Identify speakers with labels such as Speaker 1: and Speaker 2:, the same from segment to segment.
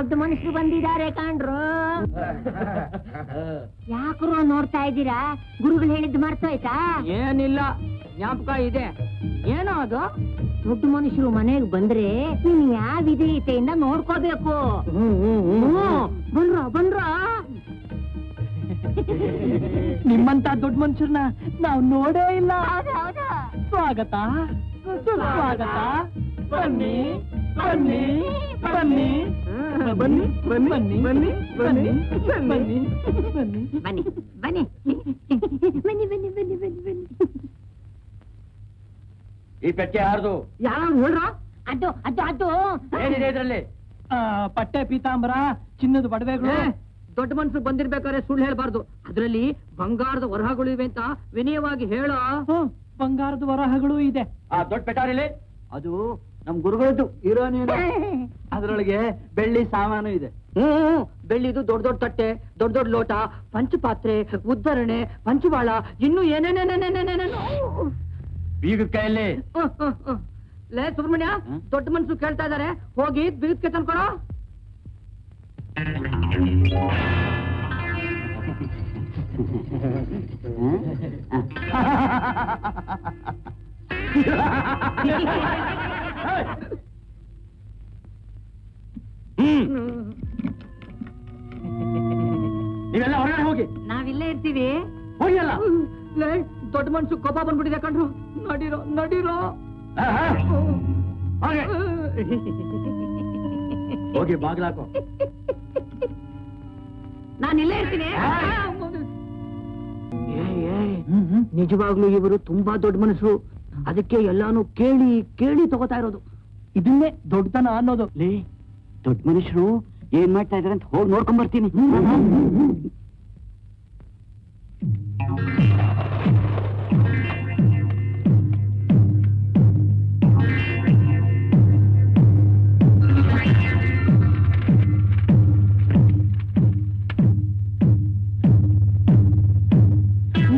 Speaker 1: ದೊಡ್ಡ ಮನುಷ್ಯರು ಬಂದಿದ್ದಾರೆ ಕಾಣ್ರು. ಯಾಕ್ರು ನೋಡ್ತಾ ಇದ್ದೀರಾ? ಗುರುಗಳು ಹೇಳಿದ್ದು ಮರ್ತೋಯ್ತಾ?
Speaker 2: ಏನಿಲ್ಲ, ಜ್ಞಾಪಕ ಇದೆ. ಏನೋ ಅದು?
Speaker 1: ದೊಡ್ಡ ಮನುಷ್ಯರು ಮನೆಗೆ ಬಂದ್ರೆ ನೀನ್ ಯಾವ ವಿಧೇಯತೆಯಿಂದ ನೋಡ್ಕೋಬೇಕು. ಬಂದ್ರ
Speaker 2: ನಿಮ್ಮಂತ ದೊಡ್ಡ ಮನುಷ್ಯರನ್ನ ನಾವು ನೋಡೇ ಇಲ್ಲ. ಸ್ವಾಗತ ಸುಸ್ವಾಗತ. ಬನ್ನಿ ಬನ್ನಿ ಬನ್ನಿ ಬನ್ನಿ ಬನ್ನಿ ಬನ್ನಿ ಬನ್ನಿ ಬನ್ನಿ ಬನ್ನಿ
Speaker 1: ಬನ್ನಿ ಬನ್ನಿ ಬನ್ನಿ ಬನ್ನಿ ಬನ್ನಿ ಬನ್ನಿ ಬನ್ನಿ.
Speaker 3: ಈ ಪೆಟ್ಟೆ ಯಾರ್ದು?
Speaker 1: ಯಾವ ನೋಡ್ರ? ಅದು ಅದು ಅದು
Speaker 3: ಏನಿದೆ ಇದ್ರಲ್ಲಿ?
Speaker 2: ಪಟ್ಟೆ ಪೀತಾಂಬರ, ಚಿನ್ನದ ಬಡವೆಗಳು.
Speaker 4: ದೊಡ್ಡ ಮನ್ಸು ಬಂದಿರ್ಬೇಕಾದ್ರೆ ಸುಳ್ಳು ಹೇಳ್ಬಾರ್ದು. ಅದ್ರಲ್ಲಿ ಬಂಗಾರದ ವರಹಗಳು ಇವೆ ಅಂತ ವಿನಯವಾಗಿ ಹೇಳ.
Speaker 2: ಬಂಗಾರದ ವರಹಗಳು ಇದೆ.
Speaker 3: ಆ ದೊಡ್ಡ ಪೆಟಾರಿಲಿ
Speaker 2: ಅದು ನಮ್ ಗುರುಗಳದ್ದು ಇರೋನೇನು. ಅದ್ರೊಳಗೆ ಬೆಳ್ಳಿ ಸಾಮಾನು ಇದೆ.
Speaker 4: ಬೆಳ್ಳಿದು ದೊಡ್ಡ ದೊಡ್ಡ ತಟ್ಟೆ, ದೊಡ್ಡ ದೊಡ್ಡ ಲೋಟ, ಪಂಚಪಾತ್ರೆ, ಉದ್ದರಣೆ, ಪಂಚಬಾಳ, ಇನ್ನು ಏನೇನೇನೇನೇನೇನೇನೇನು.
Speaker 3: ಬೀಗದ ಕೈಯಲ್ಲಿ
Speaker 4: ಲೇ ಸುಬ್ರಹ್ಮಣ್ಯ, ದೊಡ್ಡ ಮನ್ಸು ಕೇಳ್ತಾ ಇದಾರೆ, ಹೋಗಿ ಬೀಗಕ್ಕೆ ತಂದ್ಕೊಡೋ.
Speaker 3: ನೀವೆಲ್ಲ ಹೊರಗಡೆ ಹೋಗಿ.
Speaker 1: ನಾವಿಲ್ಲೇ ಇರ್ತೀವಿ.
Speaker 3: ಹೋಗಿಲ್ಲ.
Speaker 4: ಲೇ ದೊಡ್ಡ ಮನ್ಸು ಕೋಪ ಬಂದ್ಬಿಟ್ಟಿದೆ ಕಣ್ರು. ನಡೀರೋ ನಡೀರೋ.
Speaker 3: ಹೋಗಿ ಬಾಗ್ಲಾಕೋ.
Speaker 1: ನಾನಿಲ್ಲೇ ಇರ್ತೀನಿ.
Speaker 4: ನಿಜವಾಗ್ಲೂ ಇವರು ತುಂಬಾ ದೊಡ್ಡ ಮನಸ್ಸು. ಅದಕ್ಕೆ ಎಲ್ಲಾನು ಕೇಳಿ ಕೇಳಿ ತಗೋತಾ ಇರೋದು.
Speaker 2: ಇದನ್ನೇ ದೊಡ್ಡತನ ಅನ್ನೋದು.
Speaker 4: ಲೇ ದೊಡ್ಡ ಮನುಷ್ಯರು ಏನ್ ಮಾಡ್ತಾ ಇದಾರೆ ಅಂತ ಹೋಗಿ ನೋಡ್ಕೊಂಡ್ ಬರ್ತೀನಿ.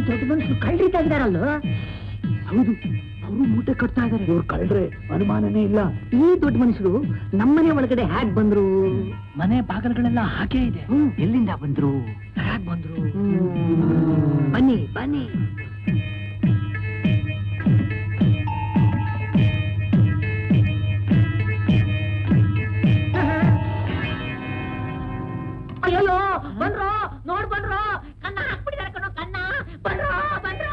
Speaker 1: ದೊಡ್ಡ ಮನುಷ್ಯರು ಕಳ್ಳಿತಾ ಇದ್ದಾರಲ್ಲ.
Speaker 4: ಹೌದು, ಅವರು ಮೂಟೆ ಕಟ್ತಾ ಇದಾರೆ. ಇವ್ರು ಕಳ್ರೆ ಅನುಮಾನನೇ ಇಲ್ಲ. ಈ ದೊಡ್ಡ ಮನುಷ್ಯರು ನಮ್ಮನೆ ಒಳಗಡೆ ಹ್ಯಾಕ್ ಬಂದ್ರು?
Speaker 2: ಮನೆ ಬಾಗಿಲುಗಳೆಲ್ಲ ಹಾಗೆ ಇದೆ.
Speaker 4: ಎಲ್ಲಿಂದ ಬಂದ್ರು? ಹ್ಯಾಕ್ ಬಂದ್ರು? ಬನ್ನಿ ಬನ್ನಿ.
Speaker 1: ಅಯ್ಯೋ ಬಂದ್ರು, ನೋಡ್ ಬಂದ್ರು, ಕಣ್ಣ ಹಾಕ್ಬಿಟ್ಟಿದ್ದಾರೆ ಕಣೋ, ಕಣ್ಣ ಬಂದ್ರು ಬಂದ್ರು.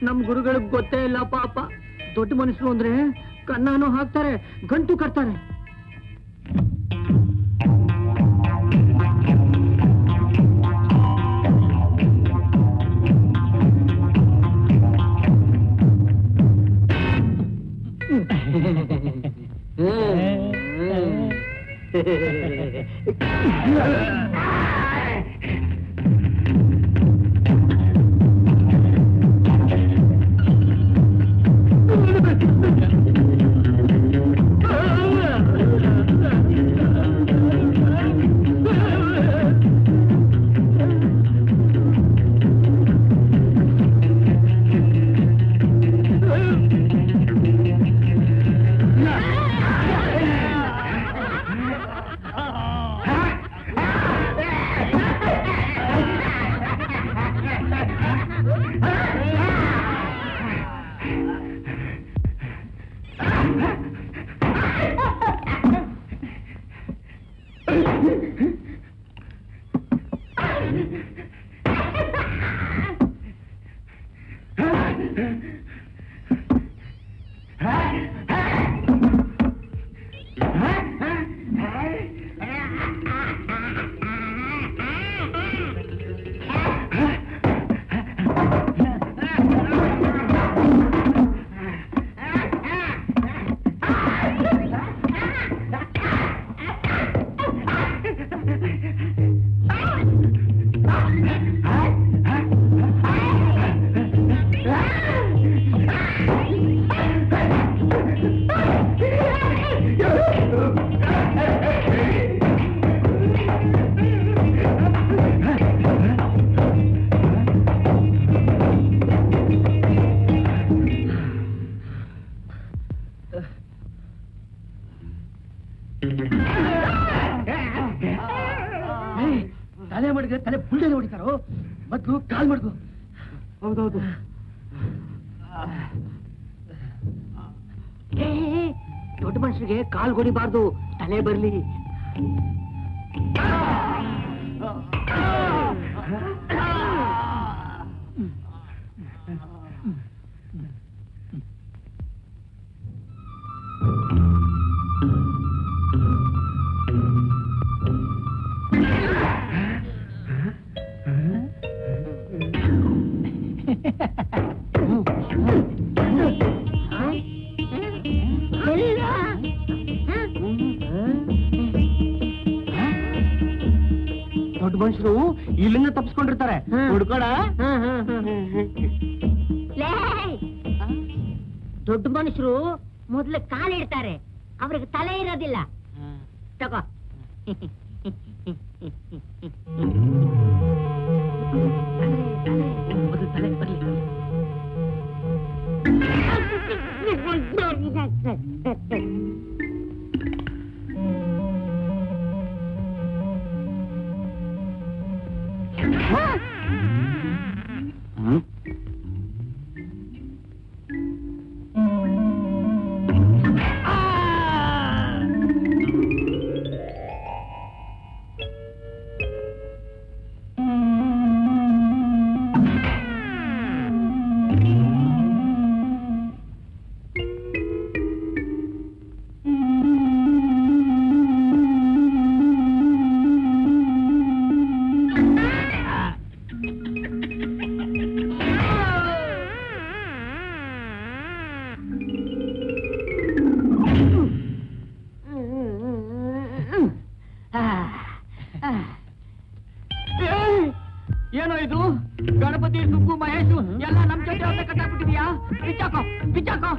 Speaker 4: ನಮ್ ಗುರುಗಳಿಗೆ ಗೊತ್ತೇ ಇಲ್ಲ ಪಾಪ. ದೊಡ್ಡ ಮನುಷ್ಯರು ಅಂದ್ರೆ ಕಣ್ಣಾನು ಹಾಕ್ತಾರೆ, ಗಂಟು ಕಟ್ತಾರೆ. ಮನುಷ್ಯರಿಗೆ ತಲೆ ಬುಲ್ಡೆ ಹೊಡಿತಾರೋ ಮೊದ್ಲು ಕಾಲ್ ಮಾಡ್ದು.
Speaker 2: ಹೌದೌದು.
Speaker 4: ದೊಡ್ಡ ಮನುಷ್ಯರಿಗೆ ಕಾಲ್ ಹೊಡಿಬಾರ್ದು, ತಲೆ ಬರ್ಲಿ. ದೊಡ್ಡ ಮನುಷ್ಯರು ಇಲ್ಲಿಂದ ತಪ್ಪಿಸ್ಕೊಂಡಿರ್ತಾರೆ. ಹುಡ್ಕೋಣ.
Speaker 1: ದೊಡ್ಡ ಮನುಷ್ಯರು ಮೊದ್ಲು ಕಾಲಿಡ್ತಾರೆ, ಅವ್ರಿಗೆ ತಲೆ ಇರೋದಿಲ್ಲ. ತಗೋ.
Speaker 4: ಮೊದಲು ತಲೆ ಬರ್ಲಿ.
Speaker 2: ಏನೋ ಇದು? ಗಣಪತಿ, ಸುಬ್ಬು, ಮಹೇಶು ಎಲ್ಲ ನಮ್ ಜೊತೆ ಕಟ್ಟಾಕ್ಬಿಟ್ಟಿದ್ಯಾ? ಕಿಚ್ಚಾಕೋ ಕಿಚ್ಚಾಕೋ.